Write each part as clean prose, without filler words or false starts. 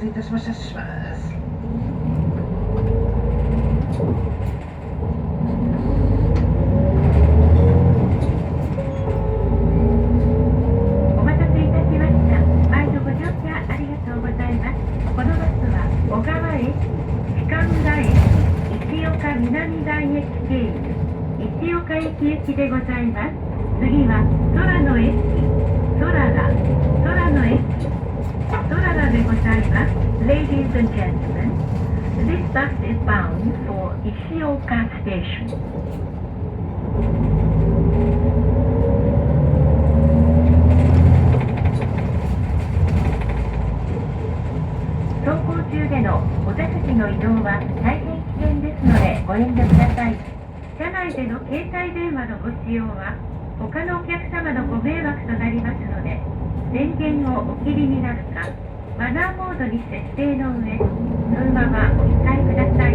せいたしました。します。お待たせいたしました。毎度ご乗車ありがとうございます。このバスは小川駅、鹿村駅、石岡南台駅経由、石岡駅行きでございます。次は空の駅、空の駅、空らでございます。Ladies and gentlemen, this bus is bound for Ishioka Station. 走行中でのお座席の移動は大変危険ですのでご遠慮ください。車内での携帯電話のご使用は他のお客様のご迷惑となりますので、電源をお切りになるか、マナーモードに設定の上、そのままお控えください。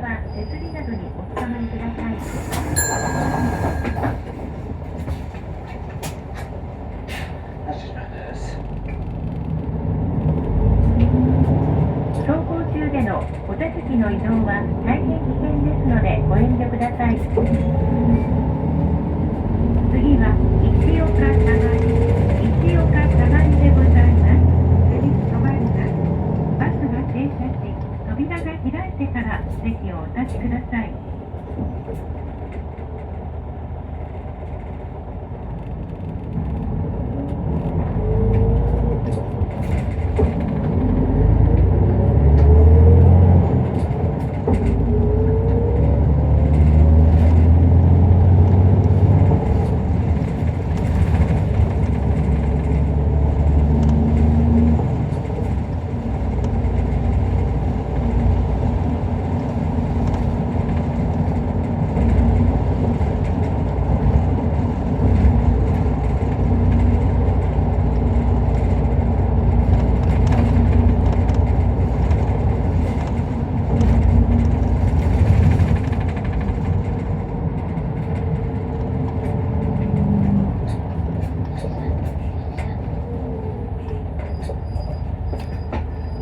は手すりなどにおつかまりください。発車します。走行中でのお座席の移動は大変危険ですのでご遠慮ください。次は石岡下がりでございます。次止まります。バスが停車し、扉が開いてから席をお立ちください。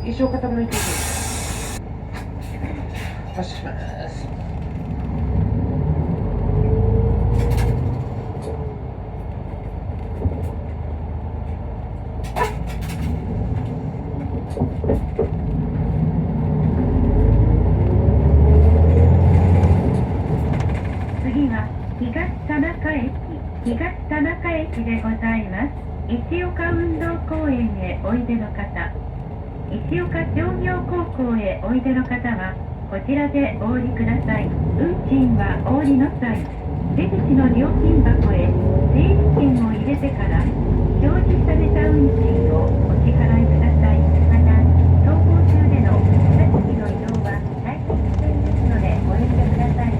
石岡田の駅です。発車します。次は東田中駅でございます。石岡運動公園へおいでの方、石岡商業高校へおいでの方はこちらでお降りください。運賃はお降りの際、出口の料金箱へ整理券を入れてから表示された運賃をお支払いください。また走行中でのお座席の移動は大変危険ですのでご遠慮ください。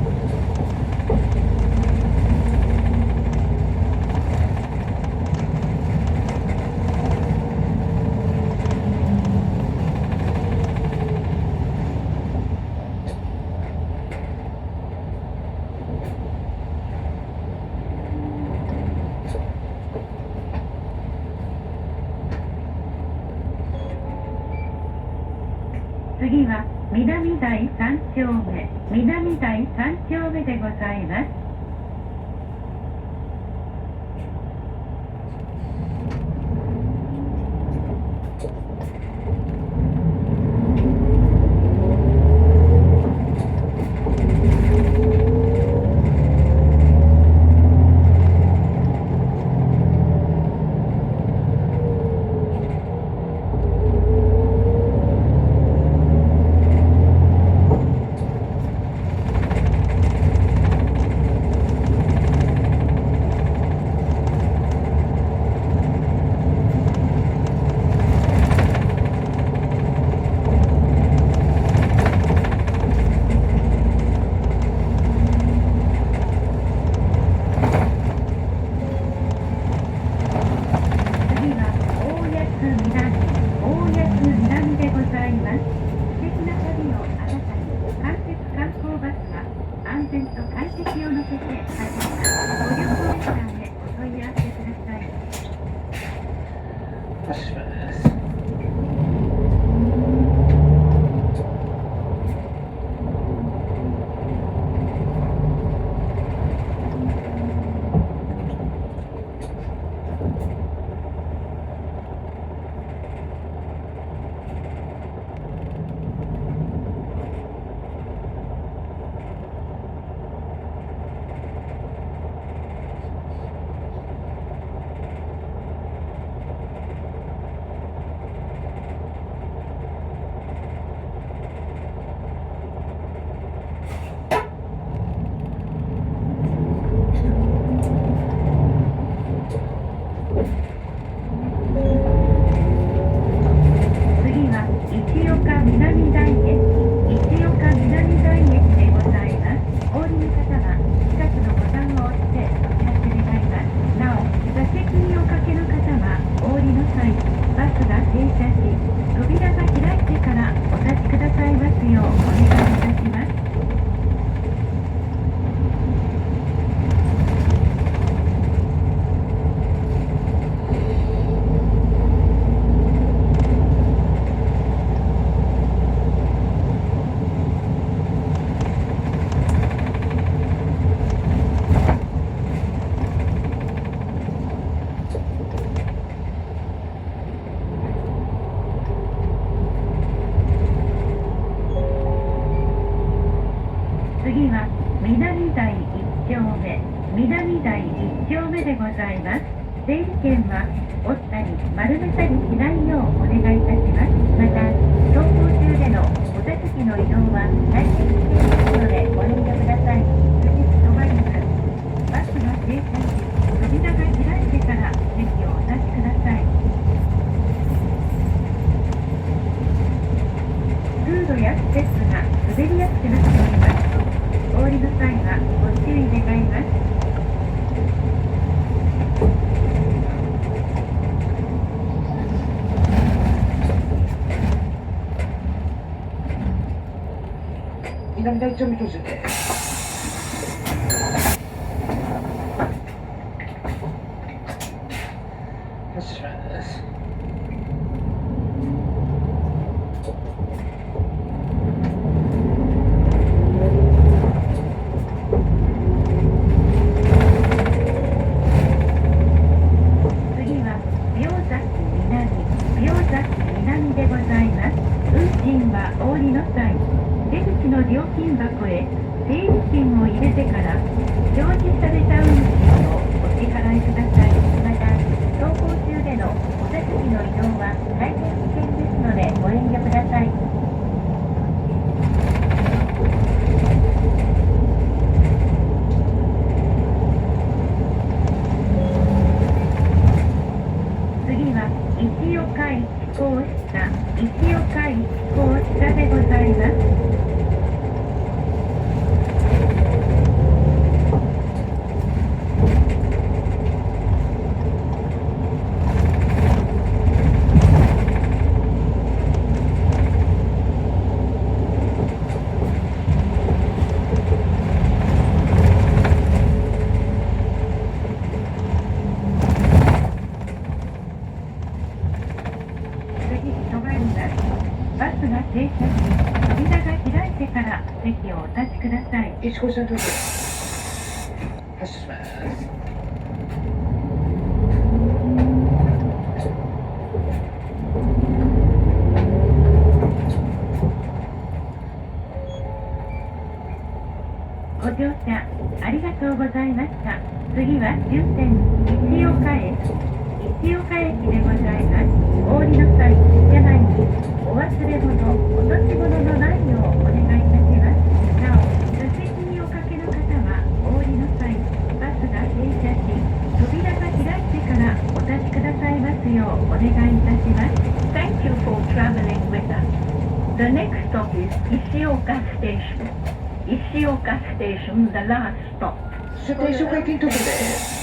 次は南台3丁目でございます。発車します。次は南台1丁目、南台1丁目でございます。整理券は折ったり丸めたりしないようお願いいたします。また、走行中でのお座席の移動は大変危険ですのでご遠慮ください。次止まります。バスが停車し、扉が開いてから席をお立ちください。フードやステップが滑りやすくなっております。お降りの際はご注意願います。南台1丁目到着です。発車します。次は明崎南でございます。運賃はお降りの際、出口の料金箱へ整理券を入れてから表示された運賃をお支払いください。また、走行中でのお座席の移動は大変危険ですのでご遠慮ください。次は石岡駅構下でございます。バスが停車し、扉が開いてから席をお立ちください。1号線到着。発車します。ご乗車ありがとうございました。次は終点石岡駅でございます。お降りの際、車内にお忘れ物、落とし物のないようお願いいたします。なお、座席におかけの方はお降りの際、バスが停車し、扉が開いてからお立ちくださいますようお願いいたします。Thank you for traveling with us. The next stop is 石岡 Station. 石岡 Station, the last stop. 終点石岡駅に到着です。